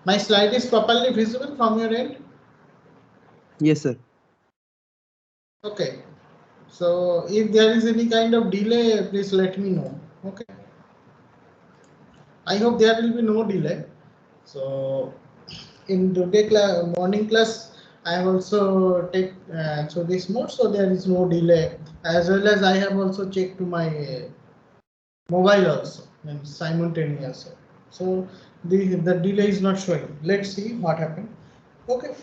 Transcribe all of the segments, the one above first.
My slide is properly visible from your end? Yes, sir. Okay. So if there is any kind of delay, please let me know. Okay. I hope there will be no delay. So in today morning class, I have also take so this mode, so there is no delay, as well as I have also checked to my mobile also and simultaneous. So the delay is not showing. Let's see what happened. Okay.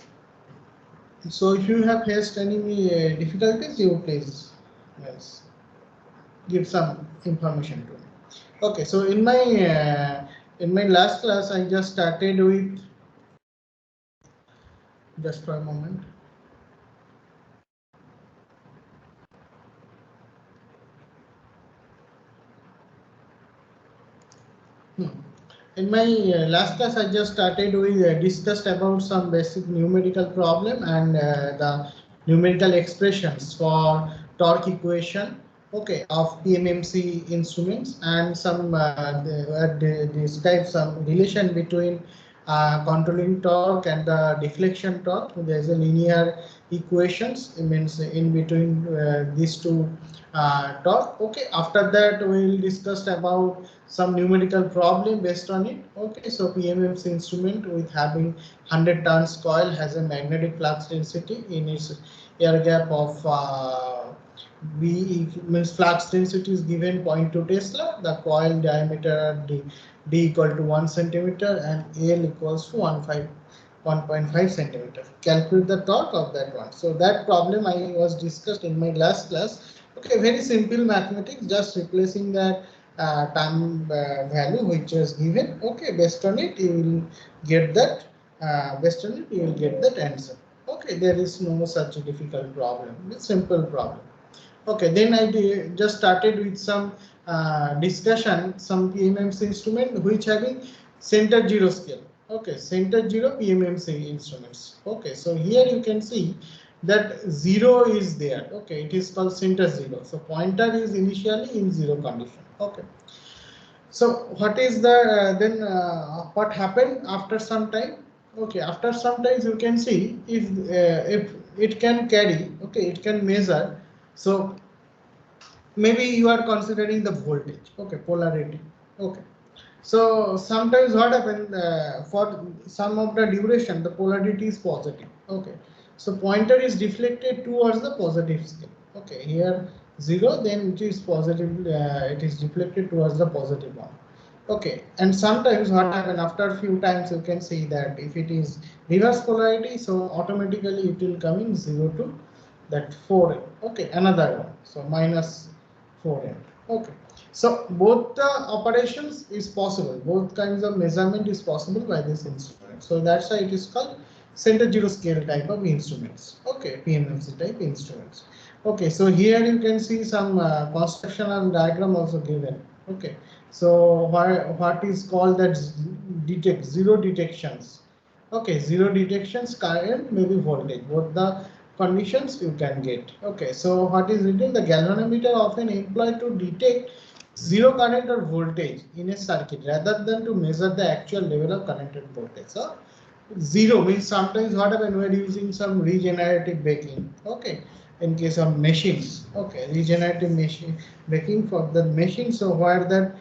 So if you have faced any difficulties, you please yes, give some information to me. Okay, so in my last class, I just started with just for a moment. Hmm. In my last class, I just started with discussed about some basic numerical problem and the numerical expressions for torque equation. Okay, of PMMC instruments and some describe some relation between controlling torque and the deflection torque. There is a linear equations. It means in between these two torque. Okay, after that we will discuss about some numerical problem based on it. Okay, so PMMC instrument with having 100 turns coil has a magnetic flux density in its air gap of B means flux density is given zero point 0.2 Tesla. The coil diameter D equal to 1 centimeter and L equals to 1.5 centimeter. Calculate the torque of that one. So that problem I was discussed in my last class. Okay, very simple mathematics, just replacing that time value which is given. Okay, based on it you will get that. Based on it you will get that answer. Okay, there is no such a difficult problem. It's simple problem. Okay, then I just started with some discussion, some PMMC instrument which having center zero scale. Okay, center zero PMMC instruments. Okay, so here you can see that zero is there. Okay, it is called center zero. So pointer is initially in zero condition. Okay. So what is the then what happened after some time? Okay, after some time you can see if it can carry. Okay, it can measure. So maybe you are considering the voltage. Okay, polarity. Okay, so sometimes what happens for some of the duration the polarity is positive. Okay, so pointer is deflected towards the positive scale. Okay, here 0, then it is positive, it is deflected towards the positive one. Okay, and sometimes what happen after a few times you can see that if it is reverse polarity, so automatically it will come in 0 to that 4. Okay, another one, so minus 4n. Okay, so both the operations is possible, both kinds of measurement is possible by this instrument. So that's why it is called center zero scale type of instruments. Okay, PMMC type instruments. Okay, so here you can see some constructional diagram also given. Okay, so what is called that detect zero detections. Okay, zero detections, current, maybe voltage, both the conditions you can get. Okay, so what is written? The galvanometer often employed to detect zero current or voltage in a circuit rather than to measure the actual level of current and voltage. So zero means sometimes what happen we are using some regenerative braking. Okay, in case of machines. Okay, regenerative machine braking for the machine. So where that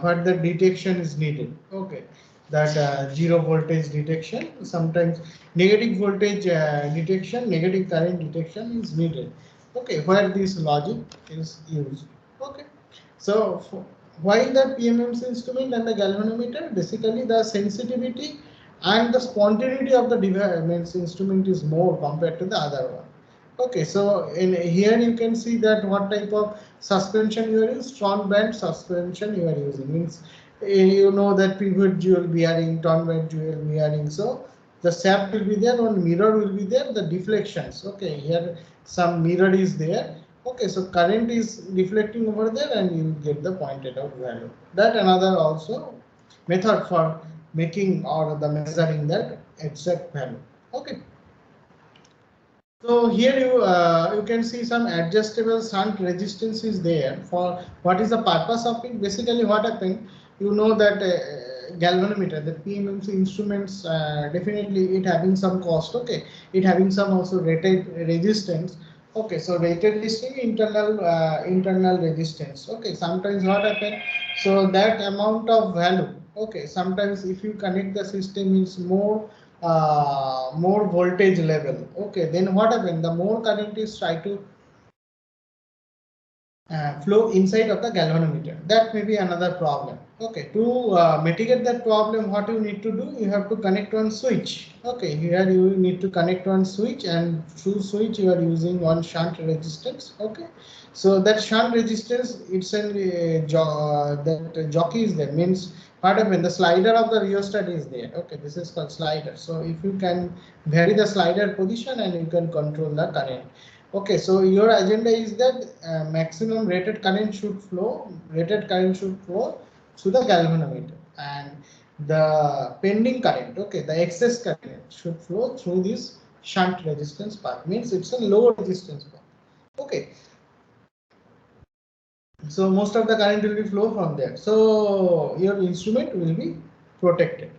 where the detection is needed. Okay, that zero voltage detection, sometimes negative voltage detection, negative current detection is needed. Okay, where this logic is used. Okay, so why the PMMC instrument and the galvanometer? Basically the sensitivity and the spontaneity of the device instrument is more compared to the other one. Okay, so in here you can see that what type of suspension you are using. Strong band suspension you are using, means you know that pivot jewel bearing, torn band jewel bearing. So the shaft will be there, one mirror will be there, the deflections. Okay, here some mirror is there. Okay, so current is reflecting over there and you will get the pointed out value. That another also method for making or the measuring that exact value. Okay. So here you can see some adjustable shunt resistance is there. For what is the purpose of it? Basically, what happened? You know that galvanometer, the PMMC instruments, definitely it having some cost. Okay, it having some also rated resistance. Okay, so rated resistance, internal resistance. Okay, sometimes what happen? So that amount of value. Okay, sometimes if you connect the system is more voltage level. Okay, then what happen? The more current is try to flow inside of the galvanometer. That may be another problem. Okay, to mitigate that problem, what you need to do, you have to connect one switch. Okay, here you need to connect one switch, and through switch you are using one shunt resistance. Okay, so that shunt resistance, it's that jockey is there, means part of when the slider of the rheostat is there. Okay, this is called slider. So if you can vary the slider position and you can control the current. Okay, so your agenda is that maximum rated current should flow through the galvanometer, and the pending current, okay, the excess current should flow through this shunt resistance path, means it's a low resistance path. Okay, so most of the current will be flow from there, so your instrument will be protected.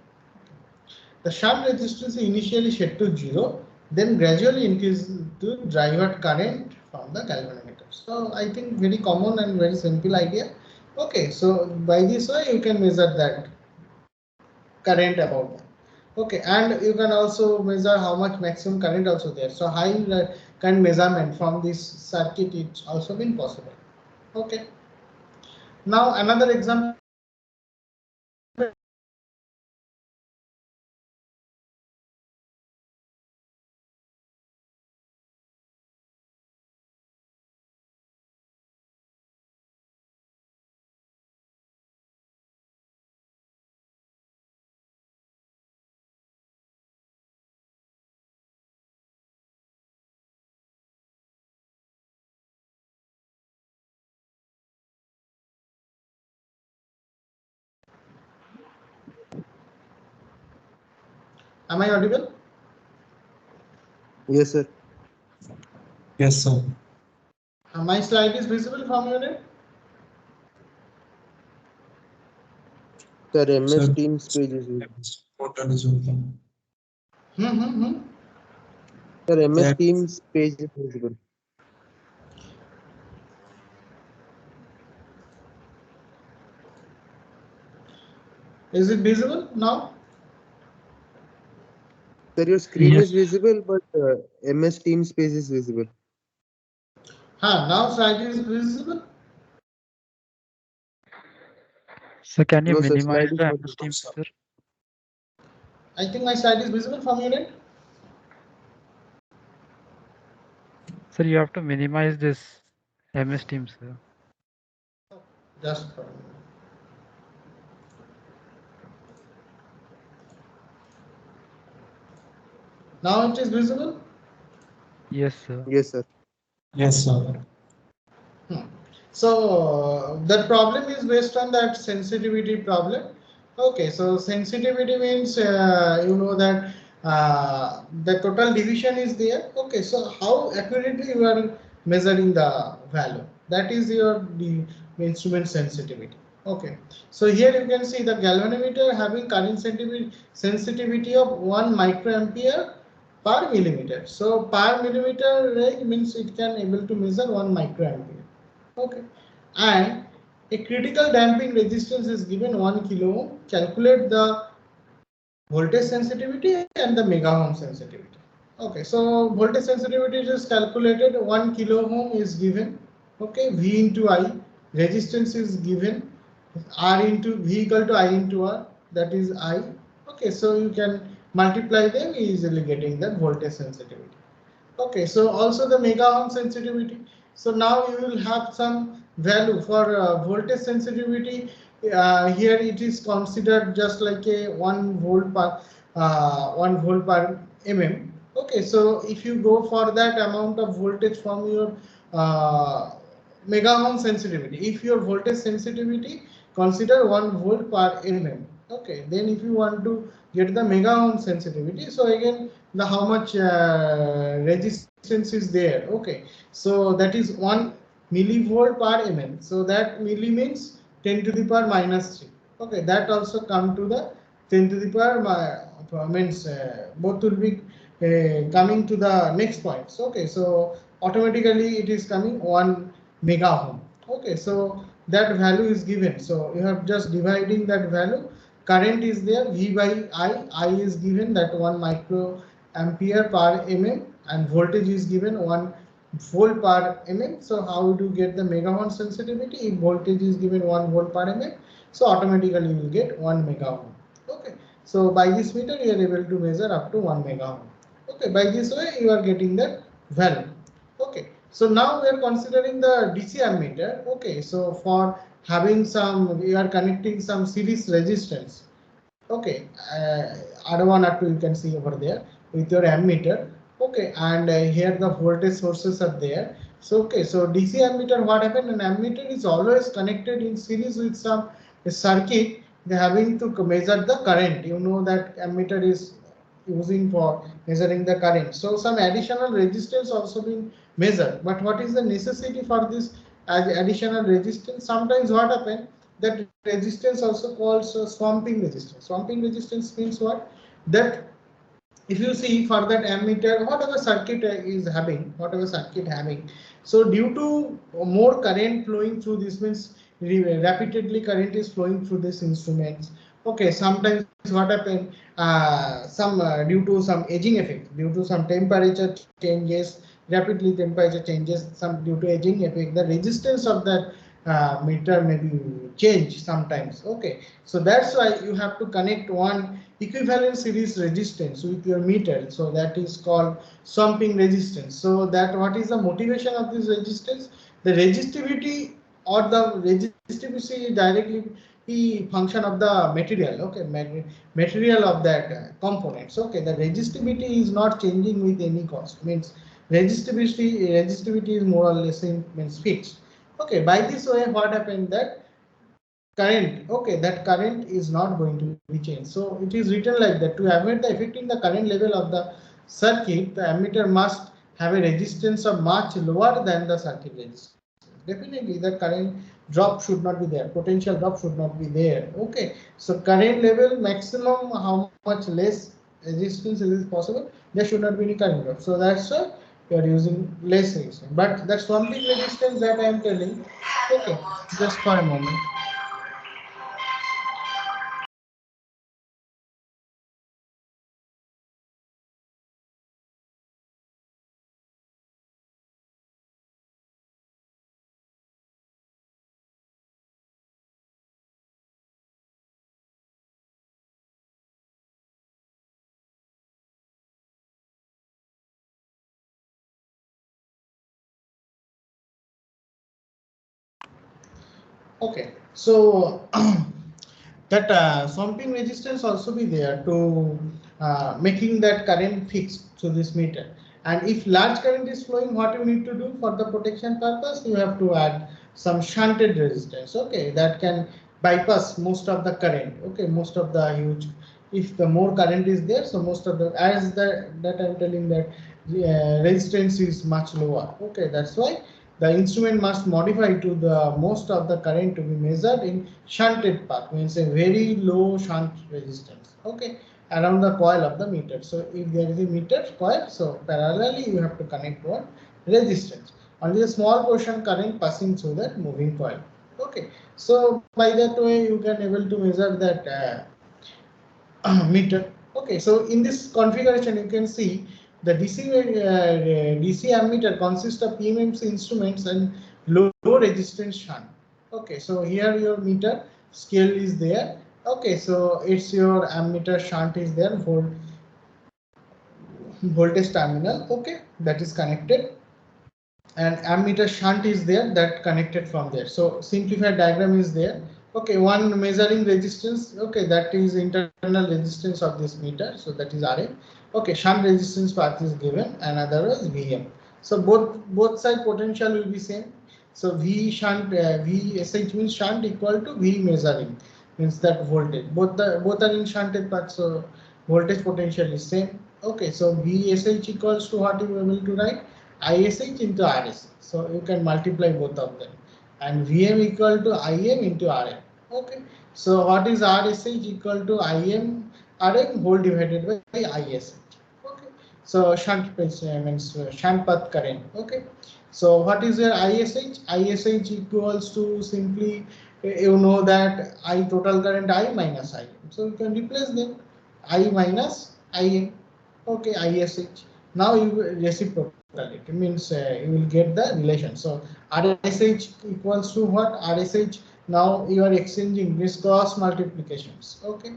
The shunt resistance is initially set to 0, then gradually increase to driver current from the galvanometer. So I think very common and very simple idea. Okay, so by this way you can measure that current about that. Okay, and you can also measure how much maximum current also there. So high current measurement from this circuit it's also been possible. Okay. Now another example. Am I audible? Yes, sir. Yes, sir. My slide is visible from your end? Sir, MS Sir, Teams page is visible. portal is open. Sir, MS That- Teams page is visible. Is it visible now? Sir, your screen Yes. is visible, but MS Teams page is visible. Now slide is visible. So can you No, sir, minimize slide is the not MS visible. Teams, sir? I think my slide is visible from your end. Sir, you have to minimize this MS Teams, sir. Just for a minute. Now it is visible. Yes, sir. Yes, sir. Yes, sir. So the problem is based on that sensitivity problem. Okay, so sensitivity means you know that the total division is there. Okay, so how accurately you are measuring the value, that is your instrument sensitivity. Okay, so here you can see the galvanometer having current sensitivity of 1 microampere per millimeter. So per millimeter range means it can able to measure 1 microampere. Okay, and a critical damping resistance is given 1 kilo ohm. Calculate the voltage sensitivity and the mega ohm sensitivity. Okay, so voltage sensitivity is calculated. 1 kilo ohm is given. Okay, V into I. Resistance is given. R into V equal to I into R. That is I. Okay, so you can multiply them easily, getting the voltage sensitivity. Okay, so also the mega ohm sensitivity. So now you will have some value for voltage sensitivity. Here it is considered just like a 1 volt per 1 volt per mm. Okay, so if you go for that amount of voltage from your mega ohm sensitivity, if your voltage sensitivity consider 1 volt per mm. Okay, then if you want to get the mega ohm sensitivity, so again the how much resistance is there. Okay, so that is 1 millivolt per mm. So that milli means 10 to the power minus 3. Okay, that also come to the 10 to the power means both will be coming to the next points. Okay, so automatically it is coming 1 mega ohm. Okay, so that value is given. So you have just dividing that value. Current is there, V by I. I is given that 1 micro ampere per mm, and voltage is given 1 volt per mm. So how do you get the megawatt sensitivity? If voltage is given 1 volt per mm, so automatically you will get 1 mega ohm. Okay, so by this meter you are able to measure up to 1 mega ohm. Okay, by this way you are getting that value. Okay, so now we are considering the DC ammeter. Okay, so for having some, we are connecting some series resistance. Okay, R1 R2 you can see over there with your ammeter. Okay, and here the voltage sources are there. So okay, so DC ammeter, what happened? An ammeter is always connected in series with some circuit. They having to measure the current. You know that ammeter is using for measuring the current. So some additional resistance also being measured. But what is the necessity for this additional resistance? Sometimes what happen, that resistance also called swamping resistance. Swamping resistance means what? That if you see for that ammeter, whatever circuit is having, so due to more current flowing through this, means rapidly current is flowing through this instruments. Okay, sometimes what happen, some due to some aging effect, due to some temperature changes, rapidly temperature changes, some due to aging effect, the resistance of that meter may be changed sometimes. Okay, so that's why you have to connect one equivalent series resistance with your meter. So that is called swamping resistance. So that what is the motivation of this resistance? The resistivity or the resistivity is directly the function of the material. Okay, material of that components. Okay, the resistivity is not changing with any cost. Means resistivity is more or less means fixed. Okay, by this way, what happened that current, okay, that current is not going to be changed. So it is written like that: to avoid the affecting the current level of the circuit, the ammeter must have a resistance of much lower than the circuit resistance. Definitely the current drop should not be there, potential drop should not be there. Okay, so current level maximum, how much less resistance is possible, there should not be any current drop. So that's why you are using less resistance. But that's one big resistance that I am telling. Okay, just for a moment. Okay, so that swamping resistance also be there to making that current fixed to this meter. And if large current is flowing, what you need to do for the protection purpose, you have to add some shunted resistance. Okay, that can bypass most of the current. Okay, most of the huge. If the more current is there, so most of the, as that I'm telling that resistance is much lower. Okay, that's why the instrument must modify to the most of the current to be measured in shunted path, means a very low shunt resistance. Okay, around the coil of the meter. So if there is a meter coil, so parallelly you have to connect one resistance. Only a small portion current passing through that moving coil. Okay, so by that way you can able to measure that meter. Okay, so in this configuration you can see the DC ammeter consists of PMMC instruments and low resistance shunt. Okay, so here your meter scale is there. Okay, so it's your ammeter shunt is there, voltage terminal. Okay, that is connected, and ammeter shunt is there, that connected from there. So simplified diagram is there. Okay, one measuring resistance. Okay, that is internal resistance of this meter, so that is Rm. Okay, shunt resistance path is given, and other is Vm. So both side potential will be same. So V shunt, VSH means shunt equal to V measuring, means that voltage. Both are in shunted path, so voltage potential is same. Okay, so VSH equals to what you are able to write, ISH into RSH. So you can multiply both of them, and Vm equal to Im into Rm. Okay, So what is RSH equal to IM RM whole divided by ISH. Okay. So shunt means shunt path current. Okay. So what is your ISH? ISH equals to simply you know that I total current I minus IM. So you can replace them I minus IM. Okay, ISH. Now you reciprocal it means you will get the relation. So RSH equals to what? RSH. Now you are exchanging this cross multiplications. Okay,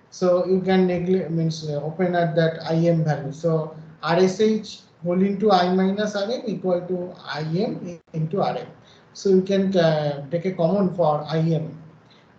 so you can neglect means open at that IM value. So RSH whole into I minus RM equal to IM into RM. So you can take a common for IM.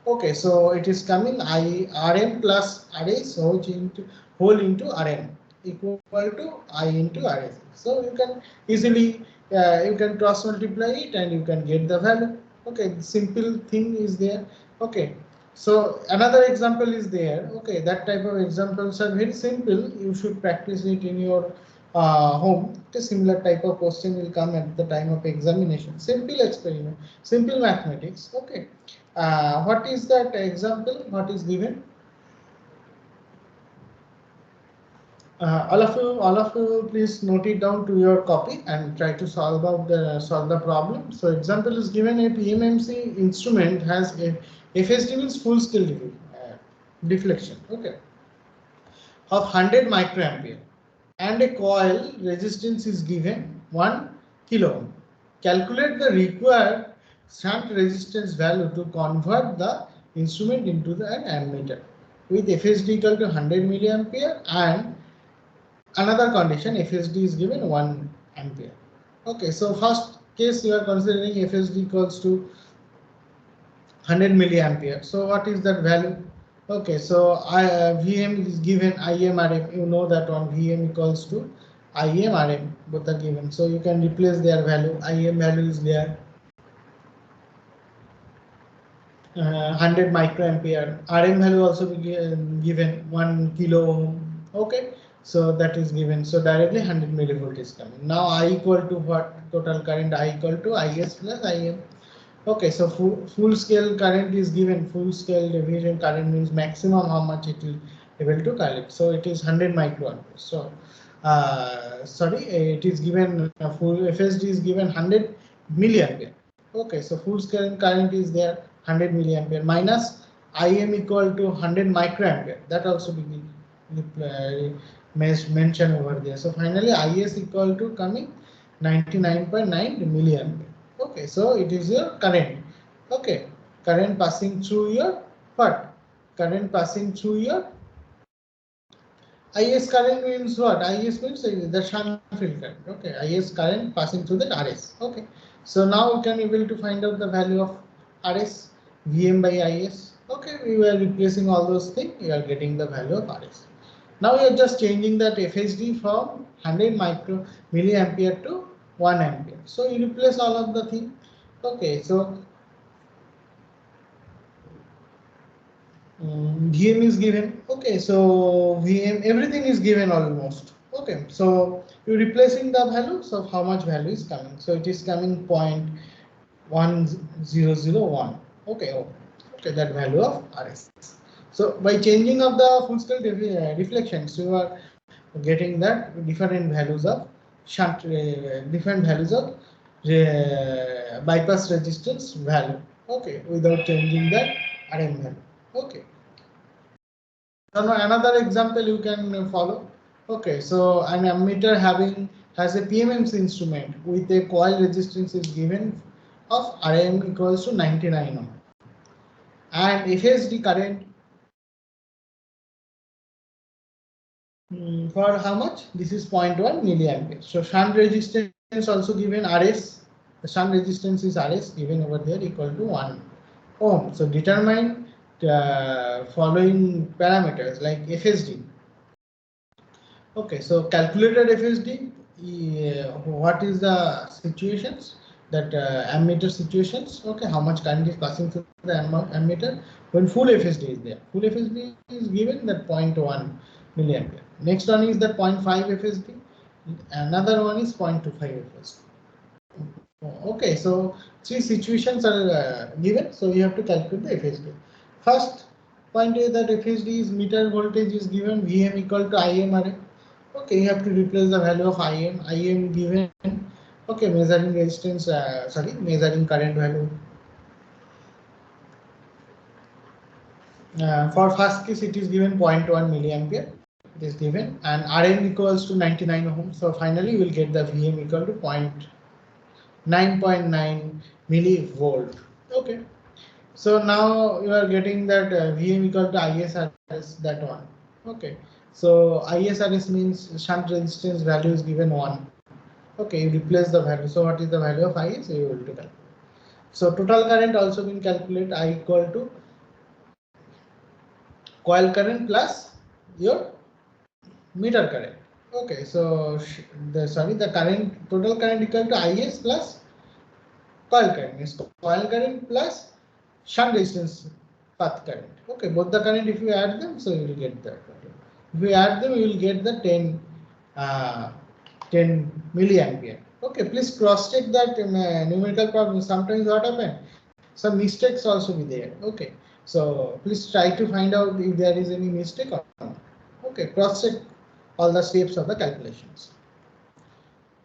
Okay, so it is coming RM plus RS whole into RM equal to I into RS. So you can easily you can cross multiply it and you can get the value. Okay, the simple thing is there. Okay, so another example is there. Okay, that type of examples are very simple. You should practice it in your home. A similar type of question will come at the time of examination. Simple experiment, simple mathematics. Okay. What is that example? What is given? All of you, please note it down to your copy and try to solve the problem. So, example is given: a PMMC instrument has a FSD means full scale deflection. Okay, of 100 microampere, and a coil resistance is given 1 kilo ohm. Calculate the required shunt resistance value to convert the instrument into an ammeter with FSD equal to 100 milliampere and another condition FSD is given 1 ampere. Okay, so first case you are considering FSD equals to 100 milliampere. So what is that value? Okay, so VM is given IMRM. You know that one VM equals to IMRM. Both are given. So you can replace their value. IM value is there. 100 microampere. RM value also be given 1 kilo ohm. Okay, so that is given. So directly 100 millivolt is coming. Now I equal to what? Total current I equal to IS plus IM. Okay, so full scale current is given. Full scale division current means maximum how much it will able to collect. So it is 100 microamperes. So sorry, it is given full FSD is given 100 milliampere. Okay, so full scale current is there 100 milliampere minus IM equal to 100 microampere. That also be mentioned over there. So finally IS equal to coming 99.9 milliampere. Okay, so it is your current. Okay, current passing through your what? Current passing through your IS current means what? IS means the shunt field current. Okay, IS current passing through that RS. Okay, so now we can able to find out the value of RS VM by IS. Okay, we were replacing all those things. We are getting the value of RS. Now we are just changing that FSD from 100 milliampere to 1 ampere. So you replace all of the thing. Okay, so VM is given. Okay, so VM everything is given almost. Okay, so you're replacing the value. So how much value is coming? So it is coming 0.1001. Okay, okay, that value of RS. So by changing of the full scale deflections, you are getting that different values of shunt, different values of bypass resistance value. Okay, without changing that RM value. Okay. Now another example you can follow. Okay, so an ammeter has a PMMC instrument with a coil resistance is given of RM equals to 99 ohm, and FSD current for how much? This is 0.1 milliampere. So shunt resistance also given RS. The shunt resistance is RS given over there equal to 1 ohm. So determine following parameters like FSD. Okay, so calculated FSD. What is the situations that ammeter situations? Okay, how much current is passing through the ammeter when full FSD is there? Full FSD is given that 0.1 milliampere. Next one is that 0.5 FSD. Another one is 0.25 FSD. Okay, so three situations are given, so you have to calculate the FSD. First point is that FSD is meter voltage is given Vm equal to Im array. Okay, you have to replace the value of Im. Im given. Okay, measuring resistance. Measuring current value. For first case, it is given 0.1 milliampere. It is given, and Rm equals to 99 ohm. So finally, we will get the Vm equal to 9.9 millivolt. Okay. So now you are getting that Vm equal to ISRS, that one. Okay. So ISRS means shunt resistance value is given 1. Okay, you replace the value. So what is the value of IS? You will calculate. So total current also been calculated. I equal to coil current plus your meter current. Okay, so the current, total current equal to IS plus coil current, is coil current plus shunt resistance path current. Okay, both the current, if you add them, so you will get that. If you add them, you will get the 10 milliampere. Okay, please cross check that numerical problem. Sometimes what happen, some mistakes also be there. Okay, so please try to find out if there is any mistake or not. Okay, cross check all the steps of the calculations.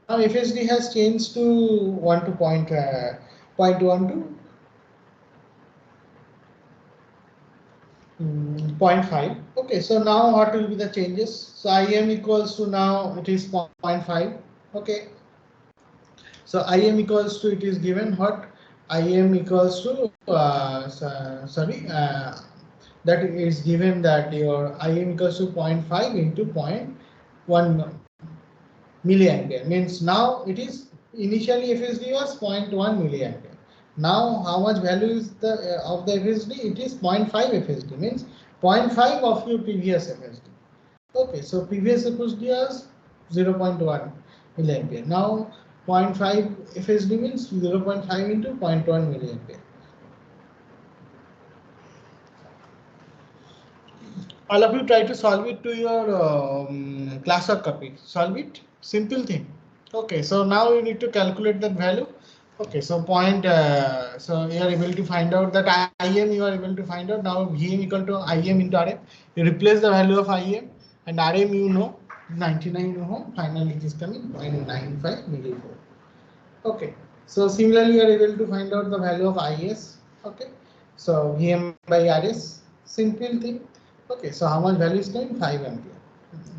Now FSD has changed to 1 to 0.12 0.5. Okay, so now what will be the changes? So Im equals to, now it is 0.5. Okay, so Im equals to, it is given what? Im equals to that is given that your Im equals to 0.5 into 0.1 milliampere, means now it is, initially FSD was 0.1 milliampere. Now how much value is the of the FSD? It is 0.5 FSD, means 0.5 of your previous FSD. Okay, so previous FSD was 0.1 milliampere. Now 0.5 FSD means 0.5 into 0.1 milliampere. All of you try to solve it to your class work copy. Solve it, simple thing. Okay, so now you need to calculate that value. Okay, so so you are able to find out that Im, you are able to find out now Vm equal to Im into Rm. You replace the value of Im and Rm, you know, 99 ohm. Finally, it is coming 0.95 millivolt. Okay, so similarly, you are able to find out the value of Is. Okay, so Vm by Rs, simple thing. Okay, so how much value is coming? 5 ampere,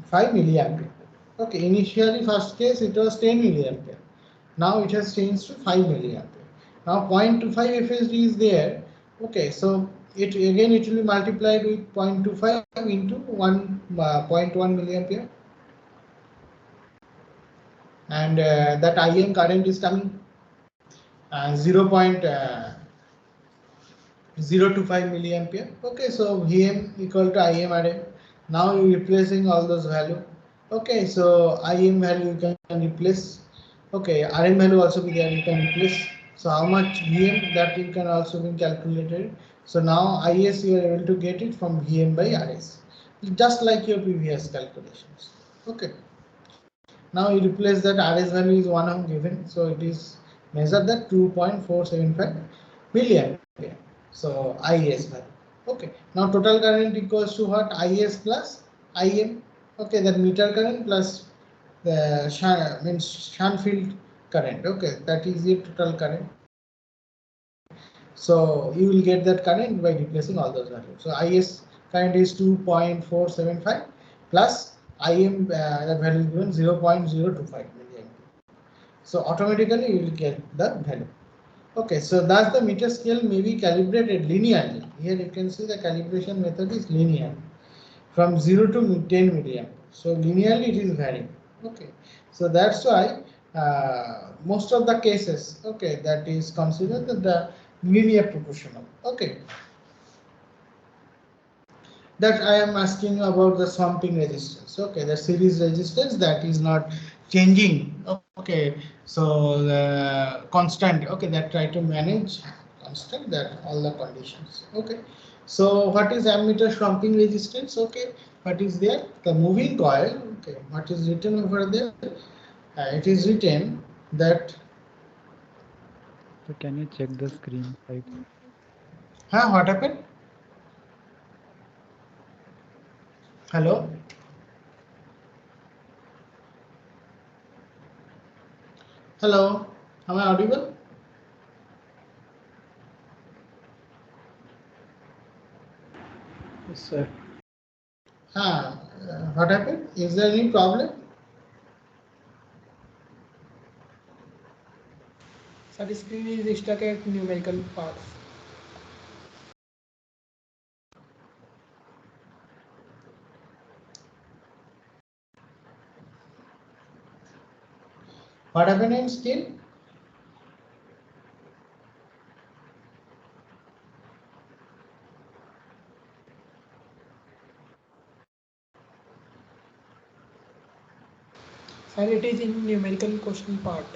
5 milliampere. Okay, initially first case it was 10 milliampere. Now it has changed to 5 milliampere. Now 0.25 FSD is there. Okay, so it again, it will be multiplied with 0.25 into 1.1 milliampere, and that Im current is coming 0.025 milliampere. Okay, so Vm equal to Im Rm. Now you replacing all those value. Okay, so Im value you can replace. Okay, Rm value also be there, you can replace. So how much Vm, that you can also be calculated. So now Is you are able to get it from Vm by Rs, just like your previous calculations. Okay. Now you replace that Rs value is 1 ohm given, so it is measured that 2.475 milliampere. So Is value. Okay. Now total current equals to what? Is plus Im. Okay, that meter current plus the shunt field current. Okay, that is the total current. So you will get that current by replacing all those values. So Is current is 2.475 plus Im that value is given 0.025 milliampere. So automatically you will get the value. Okay, so thus the meter scale may be calibrated linearly. Here you can see the calibration method is linear from 0 to 10 milliampere. So linearly it is varying. Okay, so that's why most of the cases, okay, that is considered the linear proportional. Okay, that I am asking about the swamping resistance. Okay, the series resistance that is not changing. Okay, so the constant. Okay, that try to manage constant, that all the conditions. Okay, so what is ammeter swamping resistance? Okay, what is there? The moving coil. Okay, what is written over there? It is written that. So can you check the screen side? Huh? What happened? Hello. Hello. Am I audible? Yes, sir. What happened? Is there any problem? Sir, the screen is stuck at numerical parts. What happened in screen? Sir, it is in numerical question part.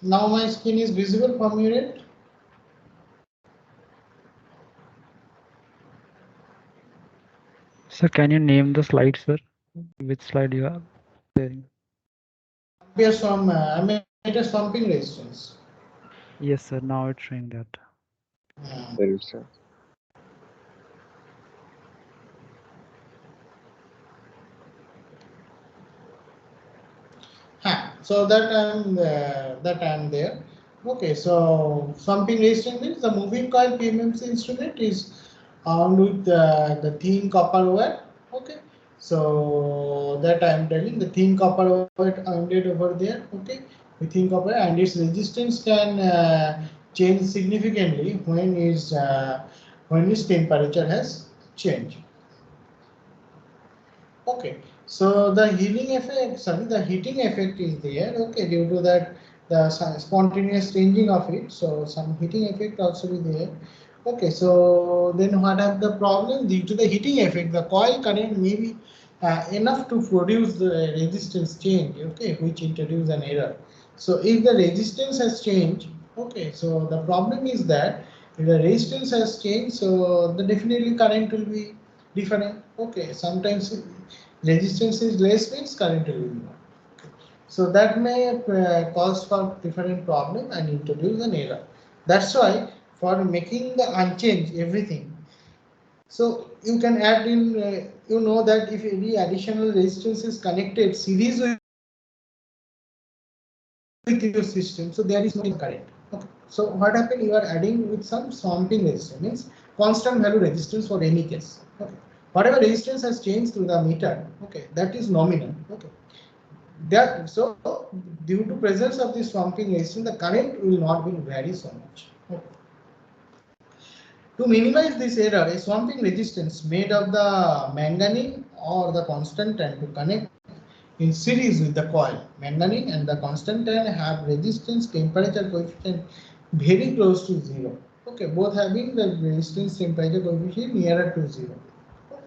Now my screen is visible from your end. Sir, can you name the slide, sir? Which slide you are sharing? Appears from ammeter pumping resistance. Yes, sir. Now it's showing that. Very sir. So that I'm there. Okay, so pumping resistance means the moving coil PMMC instrument is armed with the thin copper wire. Okay, so that I'm telling the thin copper wire wounded over there. Okay, the thin copper and its resistance can change significantly when its temperature has changed. Okay, so the healing effect, sorry, the heating effect is there. Okay, due to that the spontaneous changing of it, so some heating effect also is there. Okay, so then what are the problem? Due to the heating effect, the coil current may be enough to produce the resistance change. Okay, which introduce an error. So if the resistance has changed, okay, so the problem is that if the resistance has changed, so the definitely current will be different. Okay, sometimes resistance is less means current will be more. Okay. So that may cause for different problem and introduce an error. That's why for making the unchanged everything, so you can add in, you know that if any additional resistance is connected series with your system, so there is no current. Okay. So what happen? You are adding with some swamping resistance, means constant value resistance for any case. Okay. Whatever resistance has changed through the meter, okay, that is nominal. Okay. That so due to presence of this swamping resistance, the current will not will vary so much. Okay. To minimize this error, a swamping resistance made of the manganese or the constant and to connect in series with the coil. Manganese and the constant have resistance temperature coefficient very close to zero. Okay, both having the resistance temperature coefficient nearer to zero.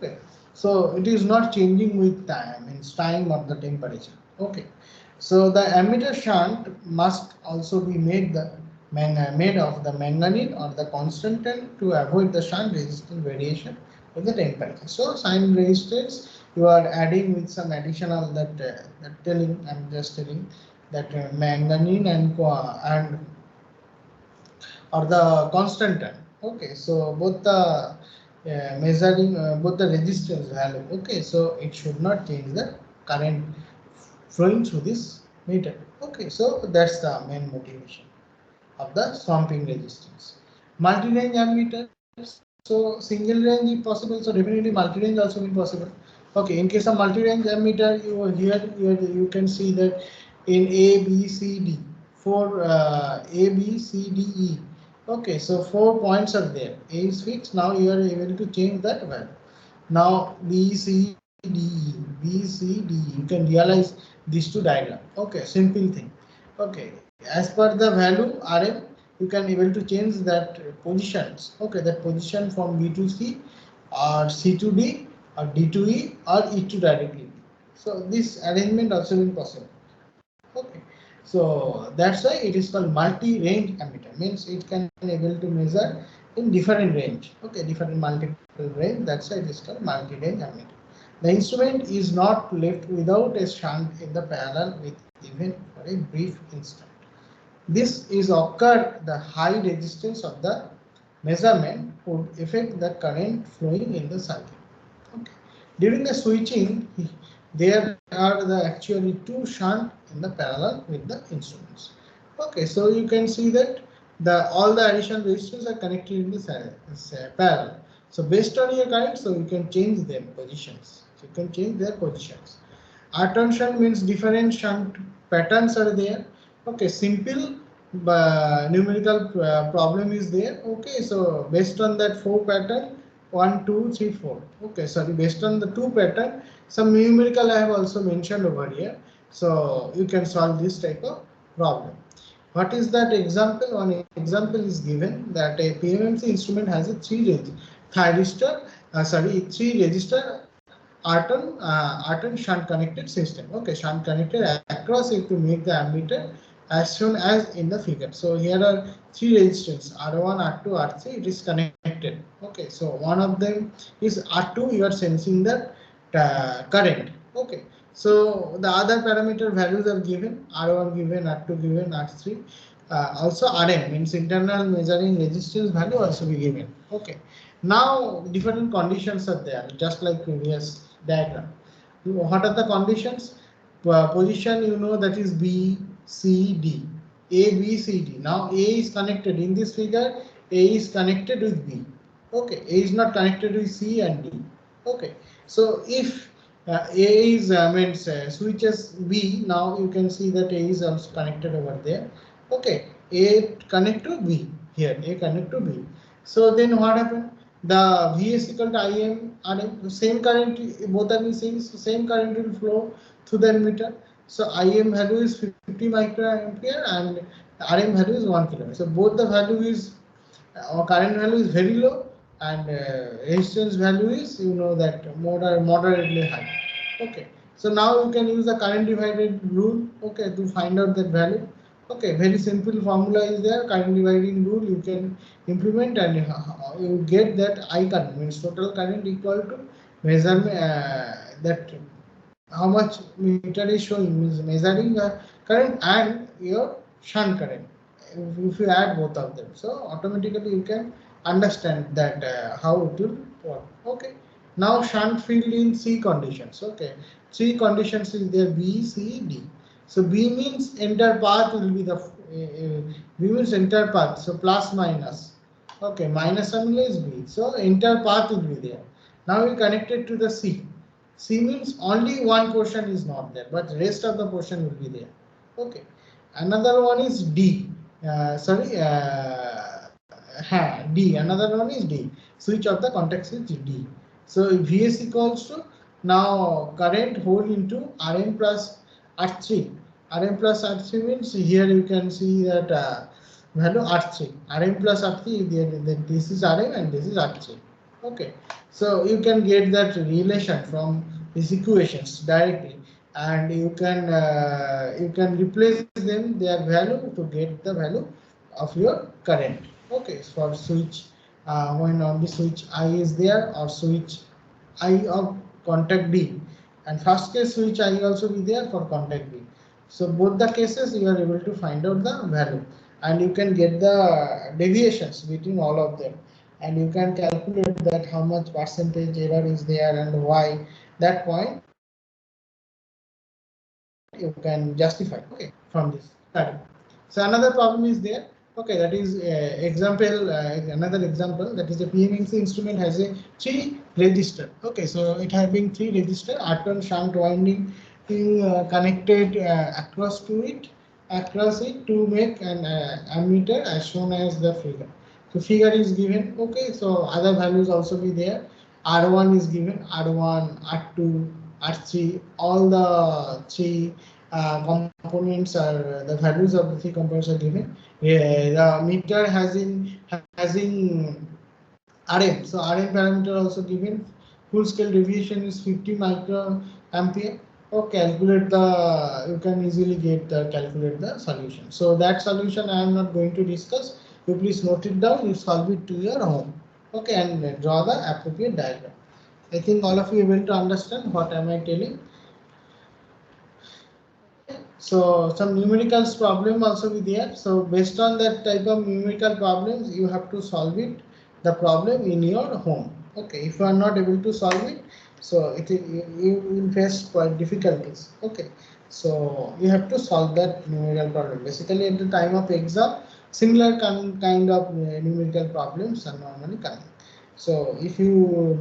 Okay, so it is not changing with time, means time or the temperature. Okay, so the ammeter shunt must also be made of the manganese or the constant to avoid the shunt resistance variation with the temperature. So sign resistance you are adding with some additional that telling I'm just telling that manganese and or the constant time. Okay, so both the measuring both the resistance value. Okay, so it should not change the current flowing through this meter. Okay, so that's the main motivation of the swamping resistance. Multi-range ammeters. So single range if possible, so definitely multi-range also will possible. Okay, in case of multi-range ammeter, you can see that in A, B, C, D, four A, B, C, D, E. Okay, so 4 points are there. A is fixed. Now you are able to change that value. Now B, C, D, E, B, C, D, E. You can realize these two diagram. Okay, simple thing. Okay, as per the value RM, you can able to change that positions. Okay, that position from B to C or C to D or D to E or E to directly. So this arrangement also will possible. Okay, so that's why it is called multi-range ammeter. Means it can able to measure in different range. Okay, different multiple range. That's why it is called multi-range ammeter. The instrument is not left without a shunt in the parallel with even for a brief instant. This is occur the high resistance of the measurement would affect the current flowing in the circuit. Okay. During the switching, there are the actually two shunt in the parallel with the instruments. Okay, so you can see that the all the additional resistors are connected in this parallel. So based on your current, so you can change their positions. So you can change their positions. Alternate shunt means different shunt patterns are there. Okay, simple numerical problem is there. Okay, so based on that four pattern, 1, 2, 3, 4. Okay, sorry, based on the two pattern, some numerical I have also mentioned over here. So you can solve this type of problem. What is that example? One example is given that a PMMC instrument has a three register Arton shunt connected system. Okay, shunt connected across it to make the ammeter as shown as in the figure. So here are three resistors R1, R2, R3. It is connected. Okay, so one of them is R2. You are sensing the current. Okay, so the other parameter values are given R1 given, R2 given, R3. Also RM means internal measuring resistance value also be given. Okay, now different conditions are there just like previous diagram. What are the conditions? Position you know that is B, C, D. A, B, C, D. Now A is connected in this figure. A is connected with B. Okay, A is not connected with C and D. Okay, so if A is means switches B, now you can see that A is also connected over there. Okay, A connect to B here. A connect to B. So then what happened? The Vs equal to Im RM, same current, both are seeing same current will flow through the ammeter. So Im value is 50 microampere and RM value is 1 kilo. So both the value is current value is very low and resistance value is that moderately high. Okay, so now you can use the current divided rule. Okay, to find out that value. Okay, very simple formula is there. Current dividing rule you can implement and you get that I current means total current equal to measure that how much meter is showing means measuring current and your shunt current. If you add both of them, so automatically you can understand that how it will work. Okay, now shunt field in C conditions. Okay, three conditions is there B, C, D. So B means entire path will be the B means entire path. So plus minus. Okay, minus only is B. So entire path will be there. Now we connect it to the C. C means only one portion is not there, but rest of the portion will be there. Okay. Another one is D. D. Another one is D. Switch of the contact switch D. So Vs equals to now current whole into Rm plus R3. Rm plus R3 means here you can see that value R3. Rm plus R3, then this is Rm and this is R3. Okay, so you can get that relation from these equations directly, and you can replace them their value to get the value of your current. Okay, for switch when on the switch I is there or switch I of contact B, and first case switch I also be there for contact B. So both the cases you are able to find out the value, and you can get the deviations between all of them, and you can calculate that how much percentage error is there and why. That point you can justify, okay, from this. So another problem is there. Okay, that is example. Another example, that is the PMMC instrument has a 3 register. Okay, so it having 3 register, R1 shunt winding connected across it to make an ammeter as shown as the figure. So figure is given. Okay, so other values also be there. R1 is given, R1, R2, R3, all the 3 components are the values of the 3 components are given. The meter having RM. So RM parameter also given. Full scale deviation is 50 microampere. Or calculate the, you can easily calculate the solution. So that solution I am not going to discuss. You please note it down. You solve it to your home. Okay, and draw the appropriate diagram. I think all of you able to understand what am I telling. So some numerical problem also be there. So based on that type of numerical problems, you have to solve it, the problem in your home. Okay, if you are not able to solve it, so you will face quite difficulties. Okay, so you have to solve that numerical problem. Basically, at the time of exam, similar kind of numerical problems are normally coming. So if you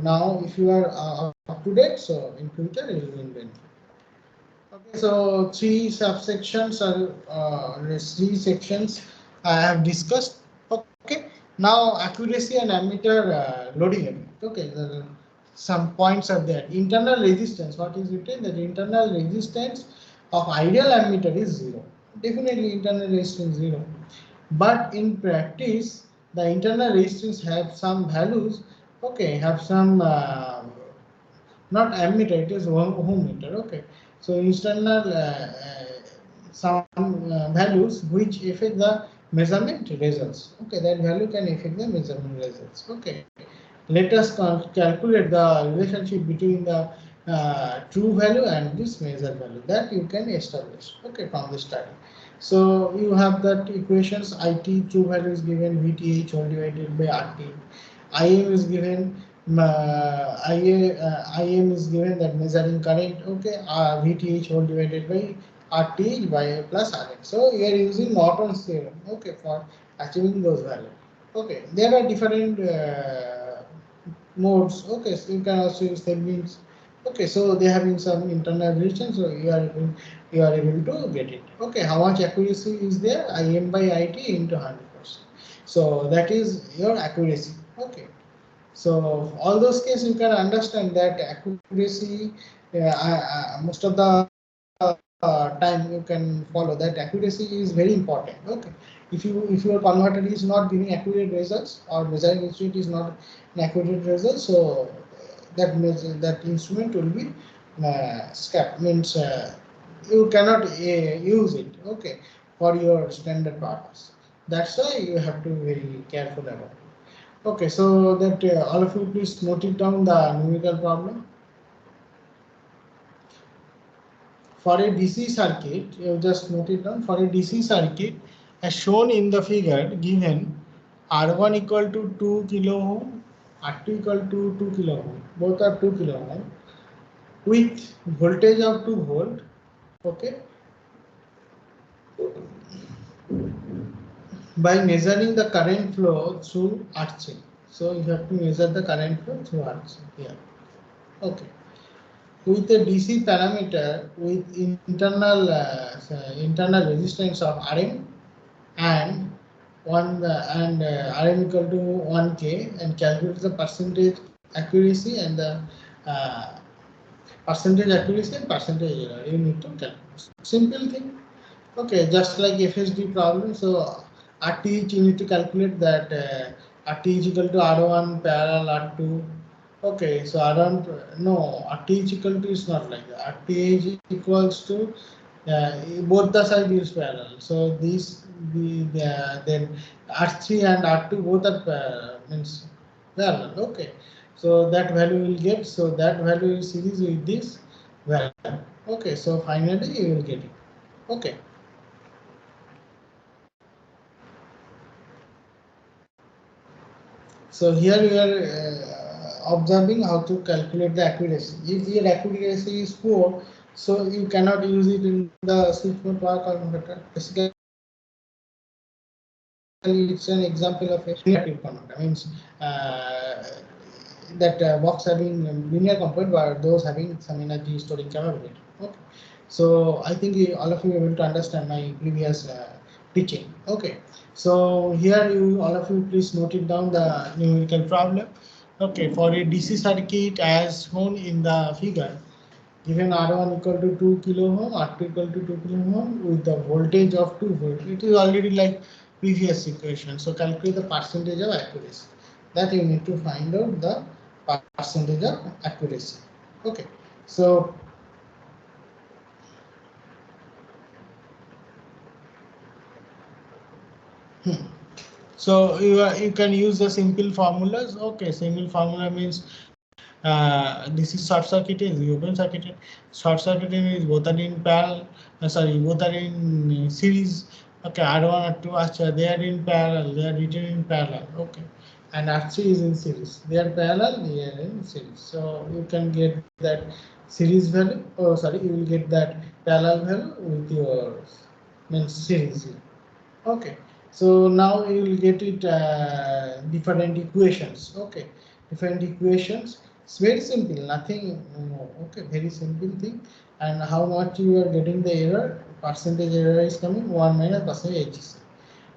are up to date, so in future you will invent. Okay, so 3 subsections are 3 sections I have discussed. Okay, now accuracy and ammeter loading effect. Okay, some points are there. Internal resistance. What is written? That internal resistance of ideal ammeter is 0. Definitely internal resistance 0. But in practice, the internal resistance have some values. Okay, have some not ammeter, it is ohm meter. Okay, so internal some values which affect the measurement results. Okay, that value can affect the measurement results. Okay, let us calculate the relationship between the true value and this measured value that you can establish. Okay, from the study. So you have that equations. IT true value is given VTH whole divided by RT. IM is given. IM is given, that measuring current. Okay, VTH whole divided by RTH by plus RN. So we are using Norton's theorem. Okay, for achieving those values. Okay, there are different modes. Okay, so you can also use Thevenin's. Okay, so they having some internal relation, so you are able to get it. Okay, how much accuracy is there? IM by IT into 100%. So that is your accuracy. Okay. So all those cases you can understand that accuracy, most of the time you can follow that accuracy is very important. Okay, if your converter is not giving accurate results or measuring instrument is not an accurate result, so that instrument will be scrap, means you cannot use it. Okay, for your standard purpose. That's why you have to be very careful about it. Okay, so that all of you please note it down, the numerical problem. For a DC circuit, you just note it down. For a DC circuit, as shown in the figure given, R1 equal to 2 kilo ohm, R2 equal to 2 kilo ohm, both are 2 kilo ohm, with voltage of 2 volt. Okay, by measuring the current flow through R3. So you have to measure the current flow through R3 here. Okay. With a DC parameter with internal resistance of Rm and Rm equal to 1K, and calculate the percentage accuracy and the percentage accuracy and percentage error. You need to calculate. Simple thing. Okay, just like FSD problem. So RTH you need to calculate that RT is equal to R1 parallel R2. Okay, so R1, no, RTH equal to is not like that. RTH equals to both the side is parallel. So then R3 and R2 both are means parallel. Okay, so that value will get. So that value is series with this value. Okay, so finally you will get it. Okay. So here we are observing how to calculate the accuracy. If your accuracy is poor, so you cannot use it in the switchboard power converter. Basically, it's an example of a linear component. Means that box having linear component, but those having some energy storing capability. Okay. So I think all of you are able to understand my previous teaching. Okay. So here you all of you please note it down the numerical problem. Okay. For a DC circuit as shown in the figure, given R1 equal to 2 kilo ohm, R2 equal to 2 kilo ohm with the voltage of 2 volt. It is already like previous equation. So calculate the percentage of accuracy. That you need to find out the percentage of accuracy. Okay. So so you can use the simple formulas. Okay, simple formula means this is short circuiting, is open circuiting. Short circuiting is both are in parallel. Both are in series. Okay, R1 R2 they are in parallel. They are written in parallel. Okay, and R3 is in series. They are parallel. They are in series. So you can get that series value. Oh, sorry, you will get that parallel value with your means series. Okay, so now you will get it different equations. Okay, different equations. It's very simple, nothing more. Okay, very simple thing. And how much you are getting the error? Percentage error is coming 1 minus percentage AGC.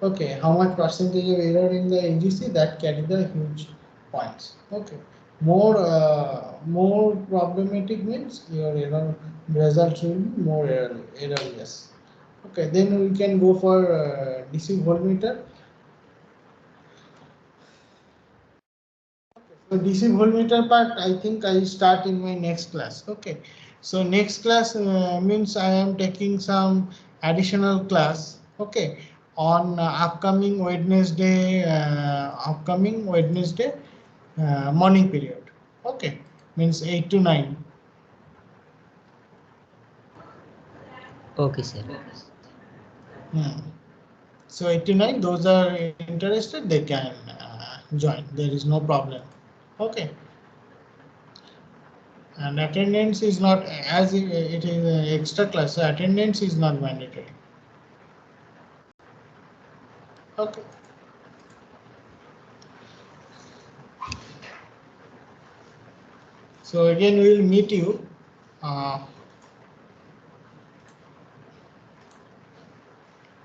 Okay, how much percentage of error in the AGC? That carry the huge points. Okay, more problematic means your error results will be more errorless. Okay, then we can go for DC voltmeter. So DC voltmeter part, I think I start in my next class. Okay, so next class means I am taking some additional class. Okay, on upcoming Wednesday morning period. Okay, means 8 to 9. Okay, sir. So 89, those are interested, they can join. There is no problem. Okay. And attendance is not, as it is an extra class, so attendance is not mandatory. Okay. So again, we will meet you